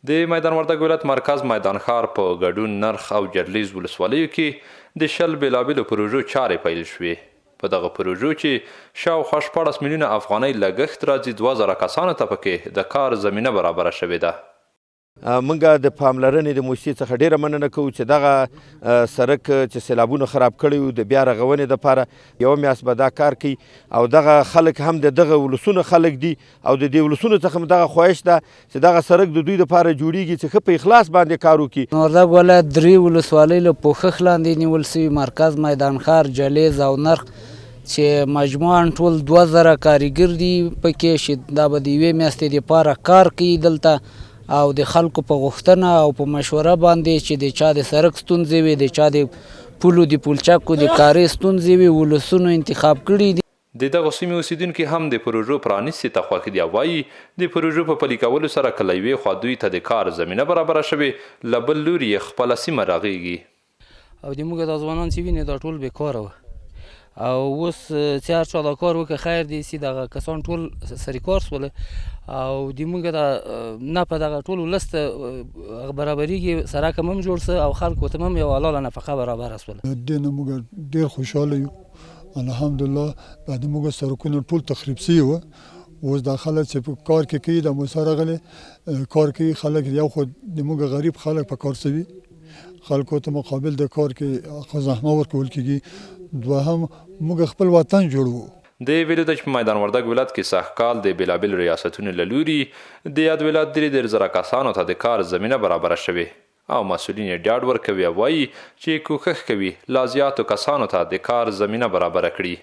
د میدان وردګ ولایت مرکز میدان ښار په ګډون نرخ او جرلیز ولسوالیو کې د 10 بېلابېلو پروژو چارې پیل شوې. په دغه پروژو چې شاوخوا 14 میلیونه افغانۍ لګښت راځي 2000 کسانو ته پکې د کار زمینه برابره شوې ده. موږ د پاملرنې د موسسې څخه ډیره مننه کوو چې دغه سړک چې سیلابونو خراب کړی و د بیا رغونې دپاره یوه میاشت به دا کار کوي او دغه خلک هم د دغه ولسونو خلک دي او د دې ولسونو څخه هم دغه خواهش ده چې دغه سړک د دوی دپاره جوړیږي چې ښه په اخلاص باندې کار وکړي. وردګ ولایت 3 ولسوالۍ له پوښښ لاندې نیول سوي مرکز میدان ښار جلیز او نرخ چې مجموعاً ټول 2000 کارګر دي پکې چې دا به د یوې میاشتې دپاره کار کوي دلته او د خلکو په غوښتنه او په مشوره باندې چې د چا د سړک ستونزې وي د چا د پولو د پولچکو د کاري ستونزې وي ولسونو انتخاب کړي دي. د دغه سیمې اوسیدونکي هم د پروژو پرانیستې ته خوښ دي او وایي د پروژو په پلي کولو سره که له یوې خوا دوی ته د کار زمینه برابره شوې له بل لوري یې خپله سیمه رغېږي. او د موږ دا ځوانان چې وینې دا ټول بېکاره وه او اوس چې هر چا دا کار وکړه خیر دی چې دغه کسان ټول سرکار شول او د موږ دا نه په دغه ټول ولس ته برابرېږي سړک هم جوړ سه او خلکو ته هم یوه حلاله نفقه برابره شوله. دې نه موږ ډېر خوشحاله یو الحمدلله. دا د موږ سړکونه ټول تخریب سوي وه اوس دا خلک چې په کار کې کوي دا موسی راغلی کار کوي خلک یو خو د موږ غریب خلک په کار سوي خلکو ته مقابل د کار کې خو زحمه ورکول کېږي. دوهم موږ خپل وطن جوړو. د ویلو ده چې په میدان وردګ ولایت کې سږکال د بېلابېلو ریاستونو له لوري د یاد ولایت 3 کسانو ته د کار زمینه برابره شوې او مسؤلین یې ډاډ ورکوي او وایي چې کوښښ کوي لا زیاتو کسانو ته د کار زمینه برابره کړي.